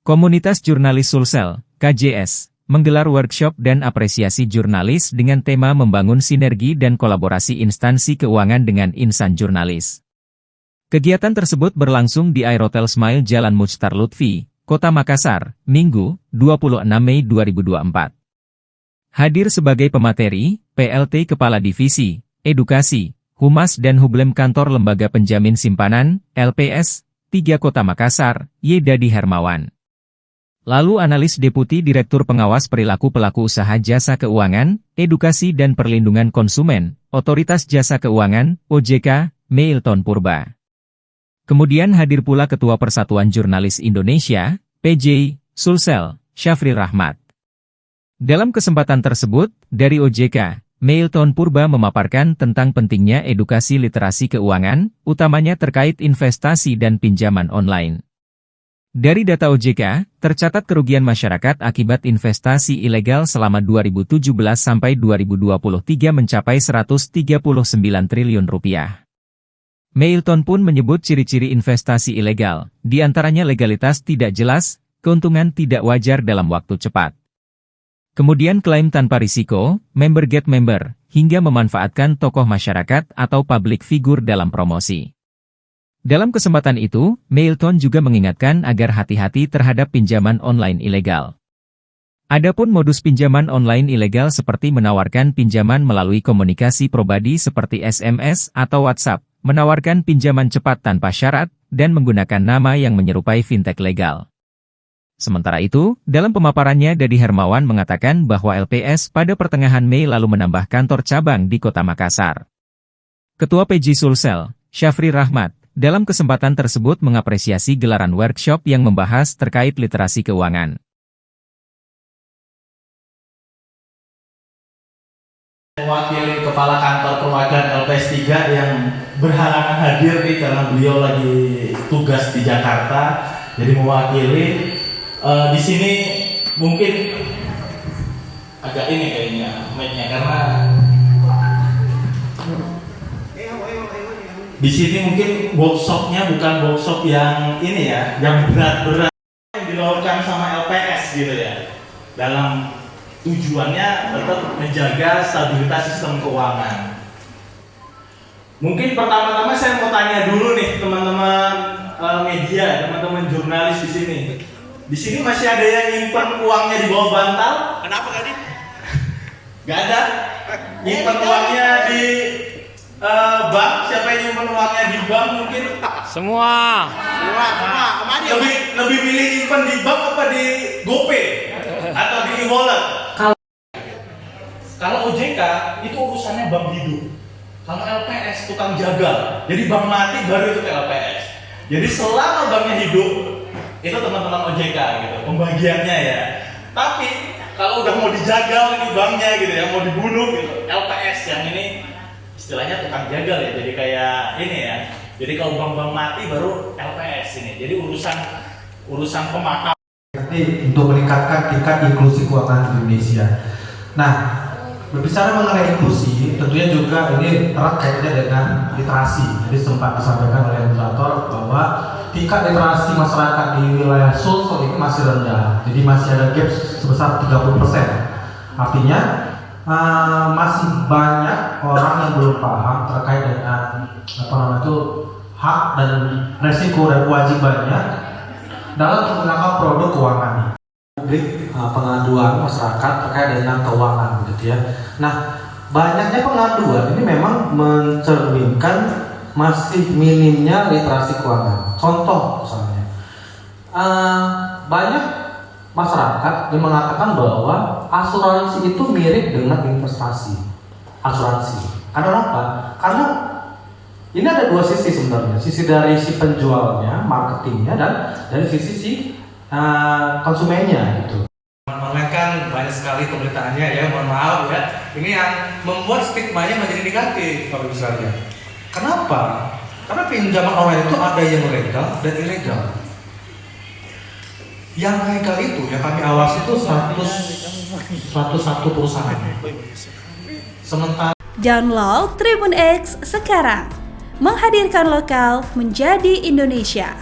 Komunitas Jurnalis Sulsel, KJS, menggelar workshop dan apresiasi jurnalis dengan tema membangun sinergi dan kolaborasi instansi keuangan dengan insan jurnalis. Kegiatan tersebut berlangsung di Aerotel Smile Jalan Muchtar Lutfi, Kota Makassar, Minggu, 26 Mei 2024. Hadir sebagai pemateri, PLT Kepala Divisi, Edukasi, Humas dan Hublem Kantor Lembaga Penjamin Simpanan, LPS, 3 Kota Makassar, Yedadi Hermawan. Lalu analis Deputi Direktur Pengawas Perilaku Pelaku Usaha Jasa Keuangan, Edukasi dan Perlindungan Konsumen, Otoritas Jasa Keuangan, OJK, Meilton Purba. Kemudian hadir pula Ketua Persatuan Jurnalis Indonesia, PJ, Sulsel, Syafri Rahmat. Dalam kesempatan tersebut, dari OJK, Meilton Purba memaparkan tentang pentingnya edukasi literasi keuangan, utamanya terkait investasi dan pinjaman online. Dari data OJK, tercatat kerugian masyarakat akibat investasi ilegal selama 2017 sampai 2023 mencapai 139 triliun rupiah. Meilton pun menyebut ciri-ciri investasi ilegal, diantaranya legalitas tidak jelas, keuntungan tidak wajar dalam waktu cepat. Kemudian klaim tanpa risiko, member get member, hingga memanfaatkan tokoh masyarakat atau public figure dalam promosi. Dalam kesempatan itu, Meilton juga mengingatkan agar hati-hati terhadap pinjaman online ilegal. Adapun modus pinjaman online ilegal seperti menawarkan pinjaman melalui komunikasi pribadi seperti SMS atau WhatsApp, menawarkan pinjaman cepat tanpa syarat, dan menggunakan nama yang menyerupai fintech legal. Sementara itu, dalam pemaparannya Dadi Hermawan mengatakan bahwa LPS pada pertengahan Mei lalu menambah kantor cabang di Kota Makassar. Ketua PJ Sulsel, Syafri Rahmat, dalam kesempatan tersebut mengapresiasi gelaran workshop yang membahas terkait literasi keuangan. Mewakili Kepala Kantor Perwakilan LPS 3 yang berhalangan hadir nih karena beliau lagi tugas di Jakarta, jadi mewakili. Di sini mungkin agak ini kayaknya mic-nya karena di sini mungkin workshopnya bukan workshop yang ini ya, yang berat-berat yang dilakukan sama LPS gitu ya. Dalam tujuannya tetap menjaga stabilitas sistem keuangan. Mungkin pertama-tama saya mau tanya dulu nih teman-teman media, teman-teman jurnalis di sini. Di sini masih ada yang nyimpen uangnya di bawah bantal? Kenapa tadi? Gak ada. Nyimpen uangnya di bank? Siapa yang nyimpen uangnya di bank mungkin? Semua. Lebih milih nyimpen di bank apa di GoPay atau di e-wallet? Kalau OJK itu urusannya bank hidup. Kalau LPS tukang jaga. Jadi bank mati baru itu ke LPS. Jadi selama banknya hidup, itu teman-teman OJK gitu, pembagiannya ya. Tapi kalau udah mau dijagal ini banknya gitu ya, mau dibunuh gitu, LPS yang ini istilahnya tukang jagal ya. Jadi kayak ini ya. Jadi kalau bank-bank mati baru LPS ini. Jadi urusan pemakaman. Untuk meningkatkan tingkat inklusi keuangan di Indonesia. Nah, berbicara mengenai inklusi, tentunya juga ini erat kaitannya dengan literasi. Jadi sempat disampaikan oleh moderator bahwa tingkat literasi masyarakat di wilayah Sulsel ini masih rendah. Jadi masih ada gap sebesar 30%. Artinya masih banyak orang yang belum paham terkait dengan hak dan resiko dan kewajibannya dalam menggunakan produk keuangan. Publik pengaduan masyarakat terkait dengan keuangan gitu ya. Nah, banyaknya pengaduan ini memang mencerminkan masih minimnya literasi keuangan. Contoh misalnya, banyak masyarakat yang mengatakan bahwa asuransi itu mirip dengan investasi. Asuransi. Karena apa? Karena ini ada dua sisi sebenarnya. Sisi dari si penjualnya, marketingnya, dan dari sisi si konsumennya gitu. Online kan banyak sekali pemberitaannya ya, mohon maaf ya. Ini yang membuat stigmanya menjadi negatif Bapak Ibu sekalian. Kenapa? Karena pinjaman online itu ada yang legal dan ilegal. Yang legal itu yang kami awasi itu 101 perusahaan. Sementara download Tribun X sekarang, menghadirkan lokal menjadi Indonesia.